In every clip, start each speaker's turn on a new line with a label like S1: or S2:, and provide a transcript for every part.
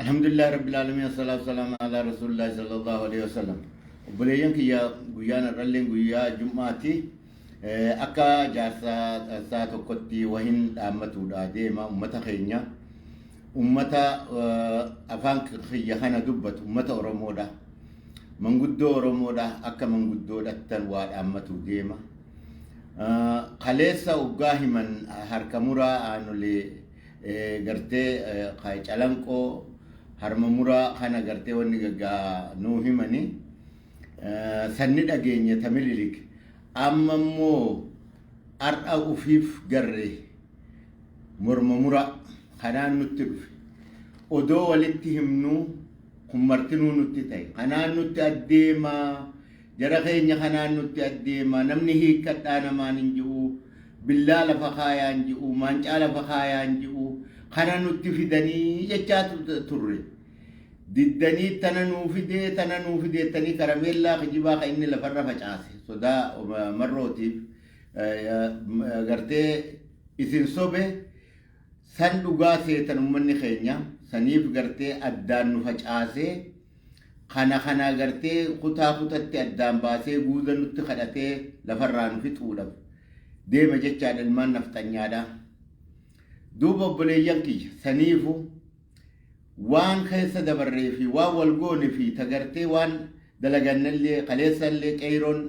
S1: الحمد لله رب العالمين والصلاة والسلام على رسول الله صلى الله عليه وسلم. وبليان كي غيانا رلين غيا جمعتي أكا جارسا ساتو كتي وهن أمتو داديما أمتا خينيا أمتا أفان خيا خانا دبت أمتا أرمودا من قدو أرمودا أكا من قدو دتن واد أمتو ديما خليسا وقاهي من هركمورا آنو لي gartee calanqoo harma muraa kana gartee wanni gagaa nuu himani sanni dhageenya tamililik amma immoo har'a ufiif garre morma muraa kanaan nutti dhufe odoo walitti himnuu kun martinuu nutti ta'e kanaan nutti addeemaa jara keenya kanaan nutti addeemaa namni hiikkadhaa namaan hin ji'u billaa lafa kaayaan ji'u maancaa lafa kaayaan ji'u kana nutti fidanii jechaatu turre diddanii tana nuu fidee tanii karameellaa kijibaa ka inni lafarra facaase sodaa marrootiif gartee isin sobe san dhugaa seetan ummanni keenya saniif gartee addaan nu facaase kana gartee kutaa kutatti addaan baasee guuza nutti kadhatee lafarraa nu fixuudhaaf deema jechaan ilmaan naftanyaadha duuba obboleeyyan kiyya saniifu waan keessa dabarree fi waan walgoone fi tagartee waan dalagannallee qaleessallee qeyroon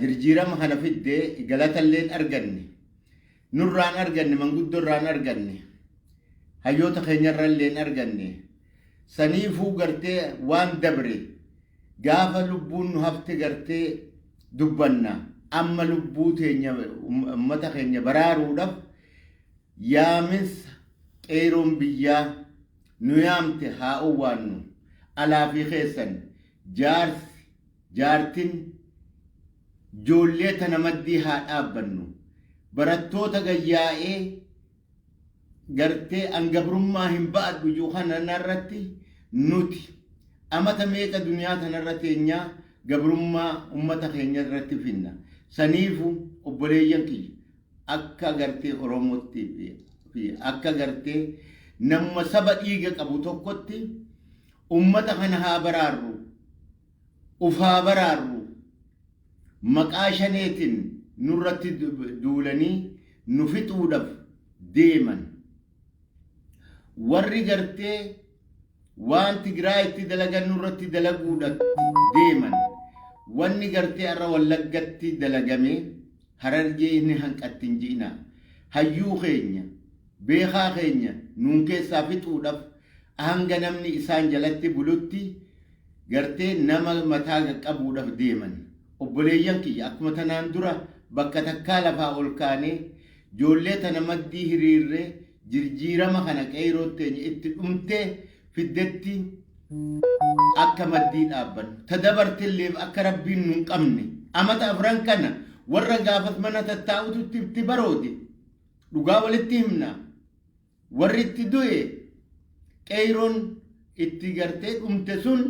S1: jirjiirama kana fiddee galatalleen arganne nurraan arganne manguddorraan arganne hayyoota keenyarralleen arganne saniifuu gartee waan dabre gaafa lubbuun nu hafte gartee dubbanna amma lubbuu teenya ummata keenya baraaruudhaaf yaamis qeyroon biyyaa nu yaamte haa owwaannu alaa fi keessan jaartin joollee tana maddii haa dhaabbannu barattoota gayyaa'ee gartee angabrummaa hin ba'adhu iyyuu kanarratti nuti amata meeqa duniyaa tanarra teenyaa gabrummaa ummata keenya irratti finna saniifu obboleeyyan kiyya akka gartee oromootti fi akka gartee nama saba dhiiga qabu tokkotti ummata kana haa baraarru uf haa baraarru maqaa shaneetiin nurratti duulanii nu fixuudhaaf deeman warri gartee waan Tigraayitti dalagan nurratti dalaguudhaaf deeman wanni gartee arra wallaggatti dalagame harargee inni hanqattin ji'ina hayyuu keenya beekaa keenya nuun keessaa fixuudhaaf hanga namni isaan jalatti bulutti gartee nama mataa qaqqabuudhaaf deeman obboleeyyan kiyya akkuma tanaan dura bakka takkaa lafaa ol kaanee joollee tana maddii hiriirree jirjiirama kana qeyrootti itti dhumtee fiddetti akka maddii dhaabban tadabartilleef akka rabbiin nun qabne amata afran kana warra gaafas mana tattaa'ututti itti baroode dhugaa walitti himna warri itti du'e qeyroon itti gartee dhumte sun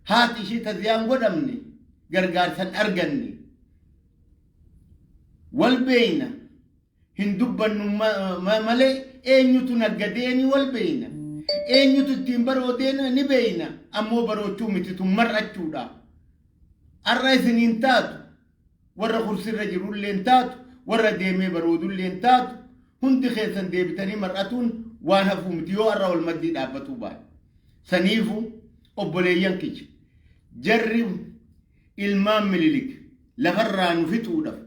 S1: haati ishii taziyaan godhamne gargaarsan arganne wal beeyna hin dubbannu malee eenyutu naggadeeni wal beeyna eenyutu ittiin baroodeen ni beeyna ammoo baroochuu miti tun mar'achuudha arra isiniin taatu warra kursirra jirulleen taatu warra deemee baroodulleen taatu hundi keessan deebitanii mar'atuun waan hafuu miti yoo arra wal maddii dhaabbatuu baate saniifu obboleeyyan kiyya jarri ilmaan mililik lafarraa nu fixuudhaaf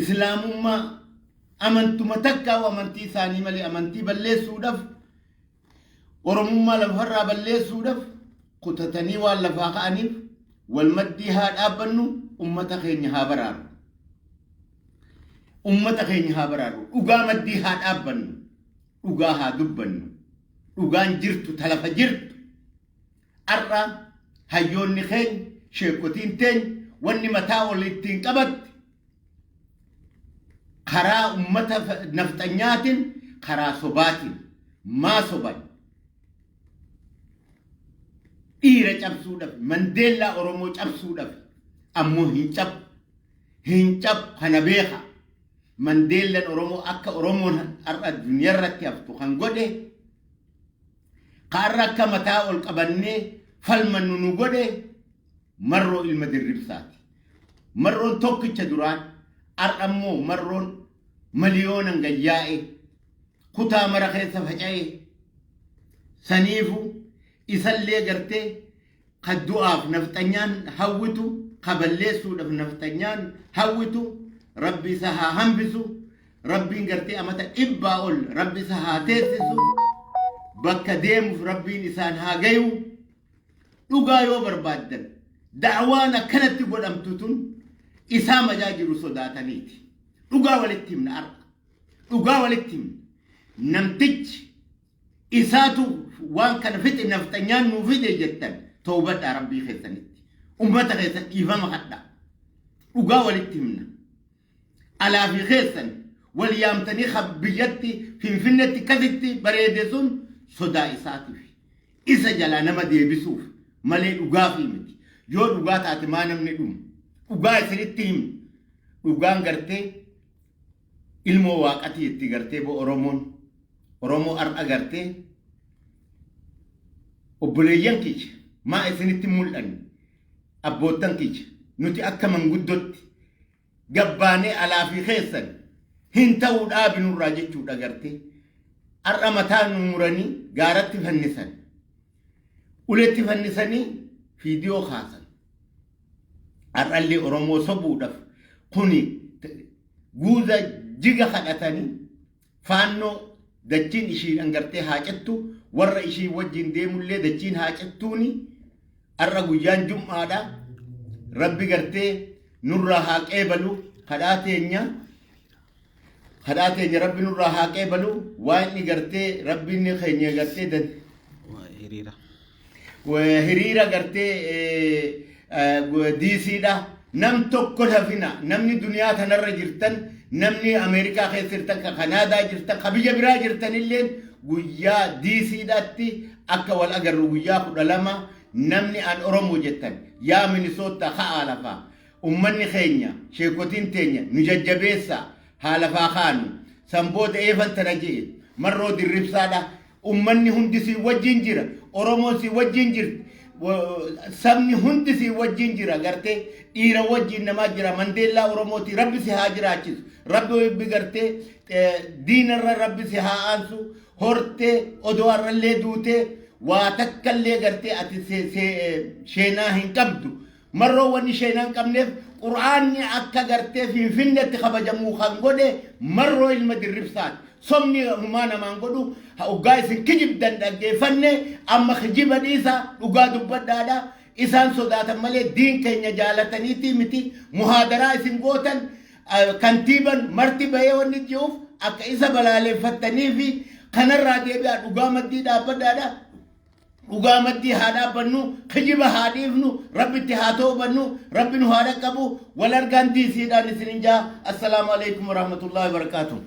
S1: islaamummaa amantuma takkaa amantii isaanii malee amantii balleessuudhaaf oromummaa lafarraa balleessuudhaaf kutatanii waan lafaa ka'aniif wal maddii haa dhaabbannu ummata keenya haa baraaru dhugaa maddii haa dhaabbannu dhugaa haa dubbannu dhugaan jirtu talafa jirtu arra hayyoonni keenya sheekotiin teenya wanni mataa ol ittiin qabatte karaa ummata nafxanyaatiin karaa sobaatiin maa soban dhiira cabsuudhaaf mandeellaa oromoo cabsuudhaaf ammoo hin cab kana beeka mandeellan oromoo akka oromoon har'a duniyarratti haftu kan godhe قارك متاع القبني فالمن نقوله مرو المدرب ساتي مرون توك تدران أرقمو مرون مليون جيائي كتا مرخي سفجائي سنيفو إسالي قرتي قد دعاف نفتنيان هوتو قبليسو نفتنيان هوتو ربي سها همبسو ربي قرتي أمتا إباول ربي سها تيسسو بكا ديمو ربي نسان هاقيو لغايو بربادن دعوانا كانت تقول أمتوتون إسامة جاجر صداتنيتي لغا والتيم نعرق لغا والتيم نمتج إساتو وان كان فتي نفتنيان مفيدة جدا توبة ربي خيسانيتي أمتا خيسان إيفام حدا لغا والتيمنا على في خيسان واليامتني خبيتي في فنتي كذتي بريدسون صدا إساتي في إسا جلا نما دي بسوف مالي لغا في متي يو لغا تاتمانا من دوم لغا سريتيم لغا نغرتي ilmo waqati itti gartee bo oromoo ar'a gartee obboleeyyan kiyya maa isinitti mul'an abboottan kiyya nuti akka manguddotti gabbaanee alaa fi keessan hin ta'uu dhaabinurraa jechuudha gartee ar'a mataa nu muranii gaaratti fannisan uletti fannisanii fiidiyoo kaasan ar'allee oromoo sobuudhaaf kuni guuza jiga kadhatanii faannoo dachiin ishii angartee haacattu warra ishii wajjin deemullee dachiin haacattuuni arra guyyaan jum'aadha rabbi gartee nurraa haa qeebalu kadhaa teenya rabbi nurraa haa qeebalu waan inni gartee rabbiin keenya gartee hiriira gartee diisiidha nam tokko hafina namni duniyaa tanarra jirtan namni Amerikaa keessa jirtan ka Kanaadaa jirtan ka biyya biraa jirtan illeen guyyaa diisiidhaatti akka wal agarru guyyaa 12 namni an Oromoo jettan yaa Minisoota haa lafaa ummanni keenya sheekotiin teenya nu jajjabeessa haa lafaa kaanu sanboota eefan tana jee marroo dirribsaadha ummanni hundi si wajjin jira Oromoo si wajjin jirti sabni hundi si wajjin jira gartee dhiira wajjin namaa jira Mandeellaa Oromooti rabbi si haa jiraachisu rabbi gartee diinarra rabbi si haa aansu hortee odoarrallee duutee waa takkallee gartee ati sheenaa hin qabdu marroo wanni sheenaa hin qabneef qur'aanni akka gartee finfinnetti kabajamuu kan godhe marroo ilma dirribsaati somni humaa namaan godhu hoggaa isin kijibdan dhaggeeffanne amma kijiba dhiisa dhugaa dubbadhaadha isaan sodaatan malee diin keenya jaalataniitii miti muhaadaraa isin gootan kantiiban marti bahee wanni jiruuf akka isa balaaleffattanii fi kanarraa deebi'aa dhugaa maddii dhaabbadhaadha dhugaa maddii haa dhaabbannu kijiba haa dhiifnu rabbitti haa toobannu rabbi nu haa dhaqqabu wal argaan diisiidhaan isin hin jaa assalaamu alaikum warahmatullahi wabarakaatuh